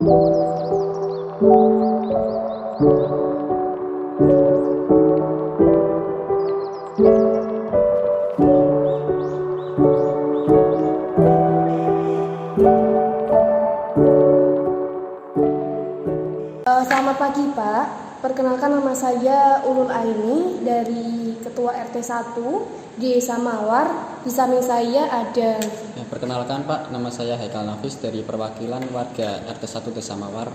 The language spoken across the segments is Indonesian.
Selamat pagi Pak, perkenalkan nama saya Ulul Aini dari Ketua RT 1 di Desa Mawar. Di samping saya ada... Ya, perkenalkan Pak, nama saya Haikal Nafis dari perwakilan warga RT 1 Desa Mawar.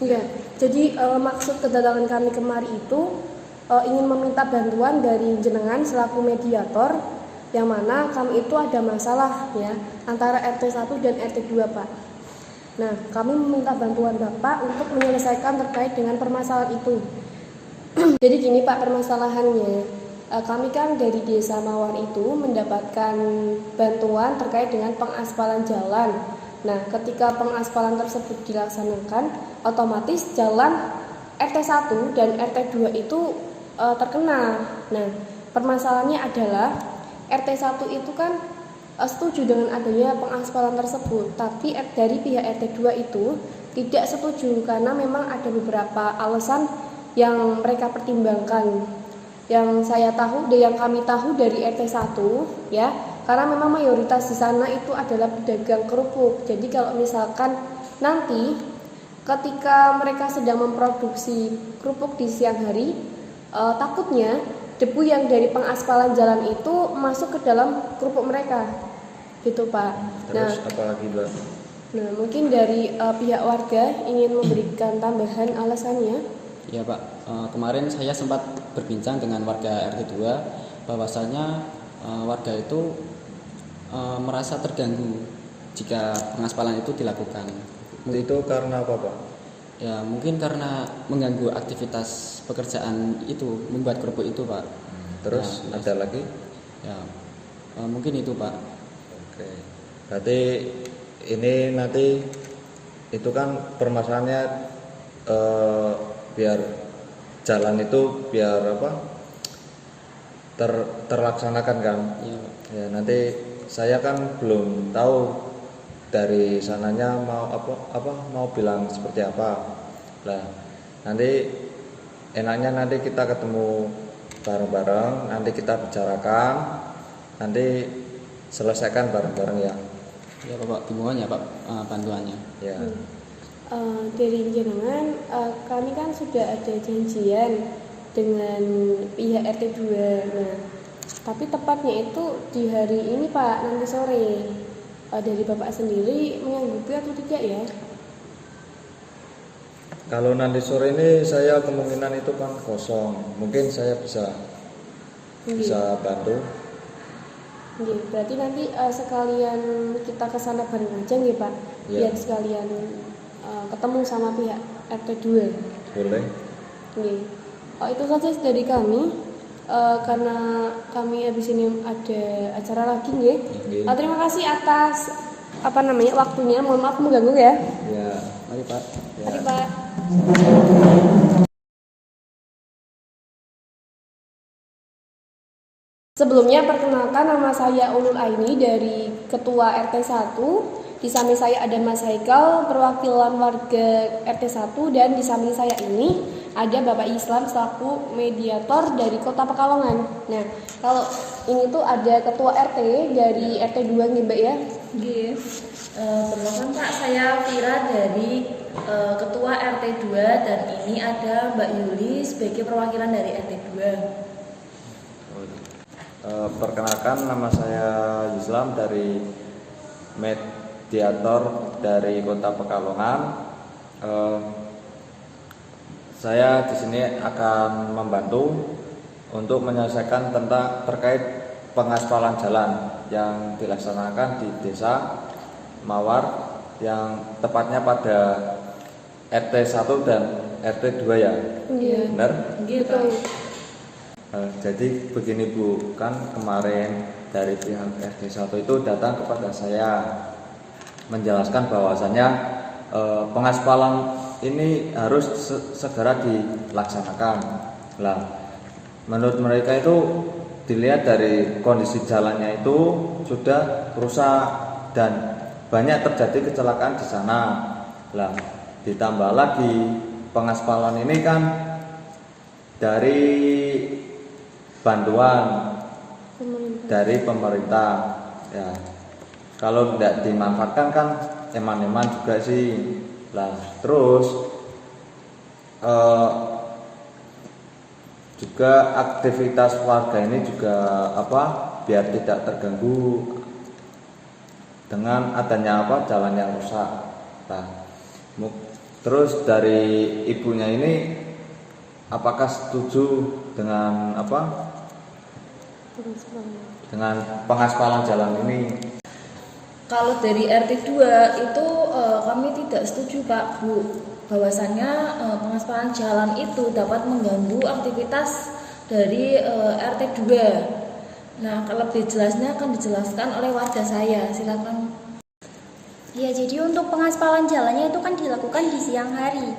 Ya, jadi maksud kedatangan kami kemari itu ingin meminta bantuan dari jenengan selaku mediator, yang mana kami itu ada masalah ya antara RT 1 dan RT 2 Pak. Nah, kami meminta bantuan Bapak untuk menyelesaikan terkait dengan permasalahan itu. Jadi gini Pak permasalahannya, kami kan dari Desa Mawar itu mendapatkan bantuan terkait dengan pengaspalan jalan. Nah, ketika pengaspalan tersebut dilaksanakan, otomatis jalan RT 1 dan RT 2 itu terkena. Nah, permasalahannya adalah RT 1 itu kan setuju dengan adanya pengaspalan tersebut, tapi dari pihak RT 2 itu tidak setuju karena memang ada beberapa alasan yang mereka pertimbangkan. Yang kami tahu dari RT 1 ya, karena memang mayoritas di sana itu adalah pedagang kerupuk. Jadi kalau misalkan nanti ketika mereka sedang memproduksi kerupuk di siang hari, takutnya debu yang dari pengaspalan jalan itu masuk ke dalam kerupuk mereka, gitu Pak. Terus apa lagi Mbak? Nah mungkin dari pihak warga ingin memberikan tambahan alasannya. Ya Pak, kemarin saya sempat berbincang dengan warga RT 2 bahwasanya warga itu merasa terganggu jika pengaspalan itu dilakukan. Itu karena apa Pak? Ya mungkin karena mengganggu aktivitas pekerjaan itu, membuat kerupuk itu Pak. Terus Ya, ada lagi? Ya mungkin itu Pak. Oke. Berarti ini nanti itu kan permasalahannya biar jalan itu biar apa terlaksanakan kan? Ya, Pak. Ya nanti saya kan belum tahu dari sananya mau bilang seperti apa. Lah nanti enaknya nanti kita ketemu bareng-bareng, nanti kita bicarakan, nanti selesaikan bareng-bareng ya. Ya Bapak, himbawannya Pak, bantuannya. Ya. Dari jenengan, kami kan sudah ada janjian dengan pihak RT 2. Nah, tapi tepatnya itu di hari ini Pak, nanti sore. Dari Bapak sendiri menyanggupi atau tidak ya? Kalau nanti sore ini saya kemungkinan itu kan kosong, mungkin saya bisa bantu. Berarti nanti sekalian kita ke sana bareng aja nih Pak, biar sekalian ketemu sama pihak RT 2. Boleh. Itu saja dari kami. Karena kami habis ini ada acara lagi nih. Terima kasih atas waktunya. Mohon maaf mengganggu ya. Ya, Mari Pak. ya. Mari Pak. Sebelumnya perkenalkan, nama saya Ulul Aini dari Ketua RT 1. Di samping saya ada Mas Haikal, perwakilan warga RT 1, dan di samping saya ini ada Bapak Islam selaku mediator dari Kota Pekalongan. Nah, kalau ini tuh ada Ketua RT dari RT 2 nih Mbak ya. Nggih. Perkenalkan Pak, saya Vira dari Ketua RT 2 dan ini ada Mbak Yuli sebagai perwakilan dari RT 2. Perkenalkan nama saya Islam dari mediator dari Kota Pekalongan. Saya di sini akan membantu untuk menyelesaikan terkait pengaspalan jalan yang dilaksanakan di Desa Mawar yang tepatnya pada RT 1 dan RT 2 ya. Iya. Benar? Betul. Jadi begini Bu, kan kemarin dari pihak RT 1 itu datang kepada saya menjelaskan bahwasannya pengaspalan ini harus segera dilaksanakan. Lah, menurut mereka itu dilihat dari kondisi jalannya itu sudah rusak dan banyak terjadi kecelakaan di sana. Lah, ditambah lagi pengaspalan ini kan dari bantuan dari pemerintah. Ya, kalau tidak dimanfaatkan kan eman-eman juga sih. Lah, terus juga aktivitas warga ini juga biar tidak terganggu dengan adanya jalan yang rusak. Nah, terus dari ibunya ini apakah setuju dengan dengan pengaspalan jalan ini? Kalau dari RT 2 itu kami tidak setuju Pak Bu, bahwasannya pengaspalan jalan itu dapat mengganggu aktivitas dari RT 2. Nah, lebih jelasnya akan dijelaskan oleh warga saya. Silakan. Ya, jadi untuk pengaspalan jalannya itu kan dilakukan di siang hari.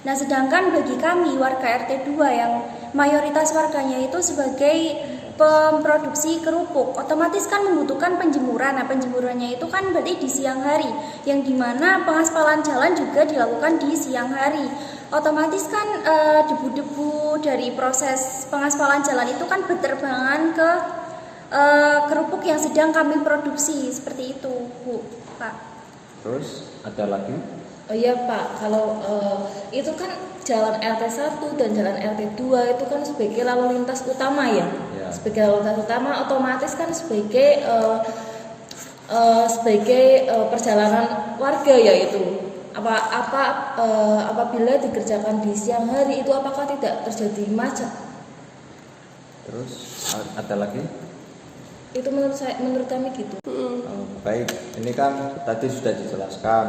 Nah, sedangkan bagi kami warga RT 2 yang mayoritas warganya itu sebagai pemproduksi kerupuk, otomatis kan membutuhkan penjemuran. Nah, penjemurannya itu kan berarti di siang hari, yang dimana pengaspalan jalan juga dilakukan di siang hari. Otomatis kan debu-debu dari proses pengaspalan jalan itu kan berterbangan ke kerupuk yang sedang kami produksi, seperti itu, Bu, Pak. Terus ada lagi? Oh iya Pak, kalau itu kan jalan RT 1 dan jalan RT 2 itu kan sebagai lalu lintas utama ya. Sebagai lalu lintas utama otomatis kan sebagai perjalanan warga ya itu. Apabila dikerjakan di siang hari itu apakah tidak terjadi macet? Terus ada lagi? Itu menurut kami gitu. Baik, ini kan tadi sudah dijelaskan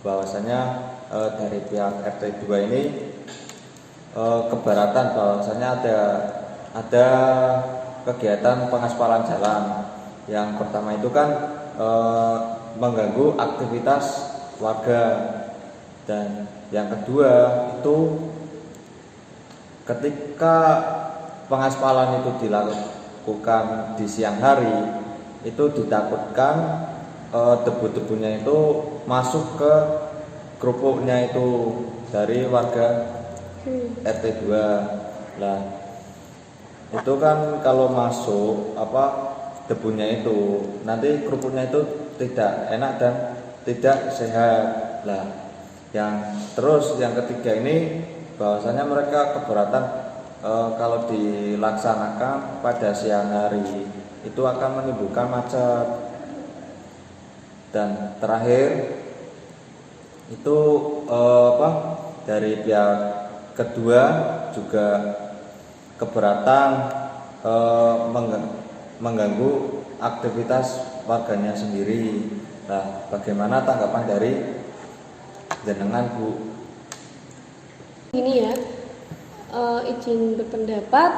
bahwasanya dari pihak RT 2 ini keberatan bahwasanya ada kegiatan pengaspalan jalan. Yang pertama itu kan mengganggu aktivitas warga, dan yang kedua itu ketika pengaspalan itu dilakukan di siang hari itu ditakutkan debu-debunya itu masuk ke kerupuknya itu dari warga RT 2. Lah, itu kan kalau masuk debunya itu nanti kerupuknya itu tidak enak dan tidak sehat. Lah, yang ketiga ini bahwasanya mereka keberatan kalau dilaksanakan pada siang hari itu akan menimbulkan macet. Dan terakhir itu dari pihak kedua juga keberatan mengganggu aktivitas warganya sendiri. Nah, bagaimana tanggapan dari jenengan, Bu? Ini ya, izin berpendapat,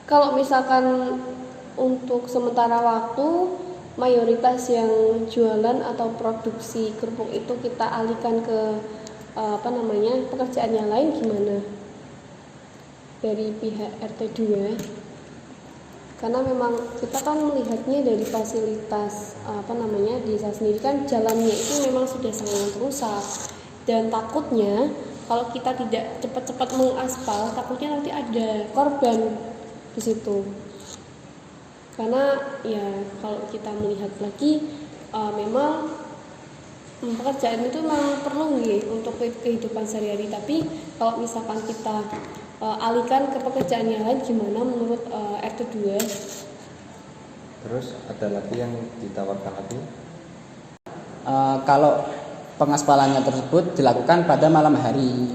kalau misalkan untuk sementara waktu mayoritas yang jualan atau produksi kerupuk itu kita alihkan ke pekerjaan yang lain, gimana dari pihak RT 2? Karena memang kita kan melihatnya dari fasilitas desa sendiri kan jalannya itu memang sudah sangat rusak, dan takutnya kalau kita tidak cepat-cepat mengaspal, takutnya nanti ada korban di situ. Karena ya kalau kita melihat lagi memang pekerjaan itu memang perlu untuk kehidupan sehari-hari, tapi kalau misalkan kita alihkan ke pekerjaan yang lain, gimana menurut RT 2? Terus ada lagi yang ditawarkan lagi? Kalau pengaspalannya tersebut dilakukan pada malam hari,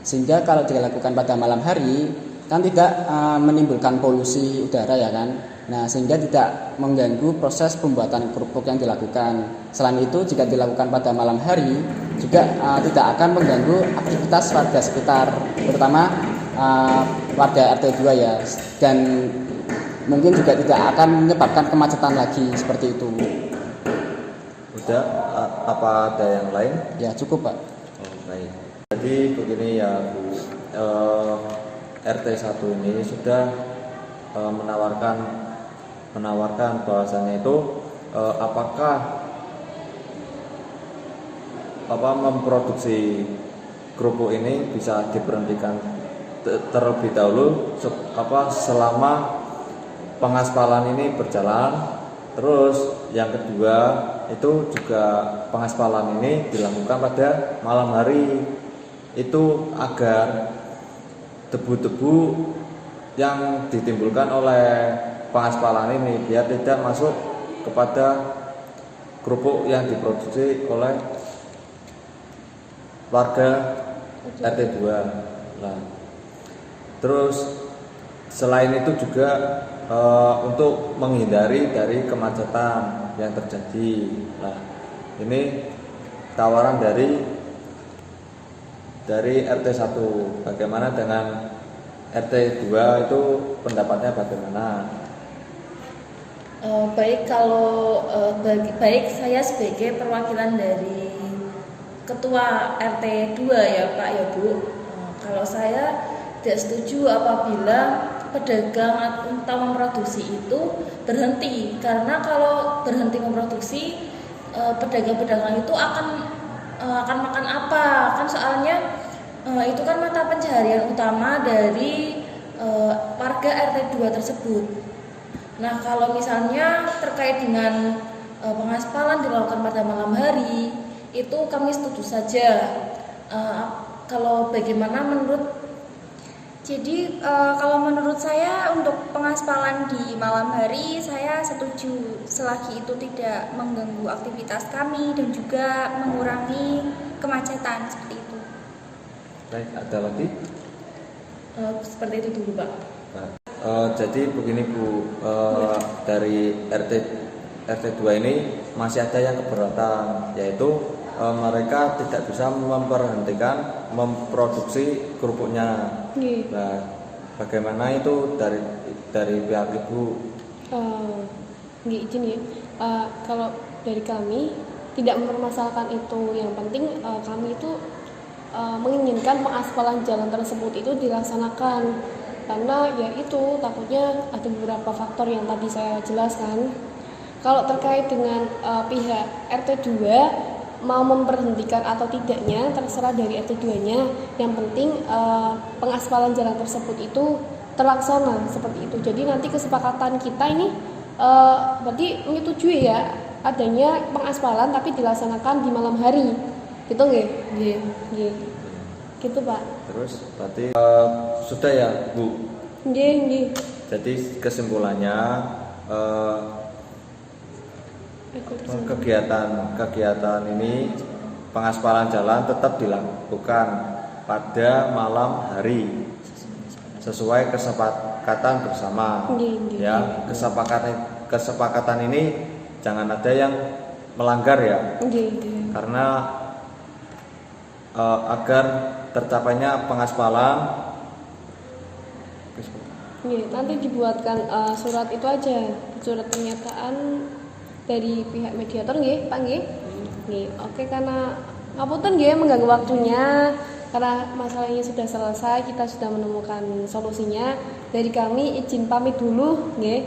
sehingga kalau dilakukan pada malam hari kan tidak menimbulkan polusi udara ya kan. Nah, sehingga tidak mengganggu proses pembuatan kerupuk yang dilakukan. Selain itu, jika dilakukan pada malam hari juga tidak akan mengganggu aktivitas warga sekitar, terutama warga RT 2 ya, dan mungkin juga tidak akan menyebabkan kemacetan lagi seperti itu. Udah, apa ada yang lain? Ya, cukup Pak. Oh, baik. Jadi begini ya Bu, RT 1 ini sudah menawarkan bahwasannya itu apakah memproduksi kerupuk ini bisa diberhentikan terlebih dahulu selama pengaspalan ini berjalan. Terus yang kedua itu juga pengaspalan ini dilakukan pada malam hari, itu agar debu-debu yang ditimbulkan oleh pengaspalan ini biar tidak masuk kepada kerupuk yang diproduksi oleh warga RT 2. Nah, terus selain itu juga untuk menghindari dari kemacetan yang terjadi. Nah, ini tawaran dari RT 1. Bagaimana dengan RT 2 itu pendapatnya bagaimana? Baik, kalau baik saya sebagai perwakilan dari Ketua RT 2 ya Pak ya Bu. Kalau saya tidak setuju apabila pedagang atau memproduksi itu berhenti, karena kalau berhenti memproduksi pedagang-pedagang itu akan makan apa? Kan soalnya itu kan mata pencaharian utama dari warga RT 2 tersebut. Nah, kalau misalnya terkait dengan pengaspalan dilakukan pada malam hari, itu kami setuju saja. Kalau bagaimana menurut? Jadi kalau menurut saya untuk pengaspalan di malam hari saya setuju selagi itu tidak mengganggu aktivitas kami dan juga mengurangi kemacetan seperti itu. Baik, ada lagi? Seperti itu dulu Pak. Nah, jadi begini Bu, dari RT 2 ini masih ada yang keberatan, yaitu mereka tidak bisa memberhentikan memproduksi kerupuknya. Nah, bagaimana itu dari pihak Ibu? Izin ya. Kalau dari kami tidak mempermasalahkan itu. Yang penting kami itu menginginkan pengaspalan jalan tersebut itu dilaksanakan, karena ya itu takutnya ada beberapa faktor yang tadi saya jelaskan. Kalau terkait dengan pihak RT 2 mau memberhentikan atau tidaknya terserah dari RT 2-nya. Yang penting pengaspalan jalan tersebut itu terlaksana seperti itu. Jadi nanti kesepakatan kita ini berarti menyetujui ya adanya pengaspalan tapi dilaksanakan di malam hari. Gitu nggih? Nggih. Gitu, Pak. Terus berarti sudah ya, Bu? Nggih. Jadi kesimpulannya kegiatan ini pengaspalan jalan tetap dilakukan pada malam hari sesuai kesepakatan bersama. Ya, kesepakatan ini jangan ada yang melanggar ya. Karena agar tercapainya pengaspalan. Nanti dibuatkan surat itu aja, surat pernyataan dari pihak mediator nggih, Pak nggih. Oke, karena ngapunten nggih mengganggu waktunya. Karena masalahnya sudah selesai, kita sudah menemukan solusinya. Dari kami izin pamit dulu nggih.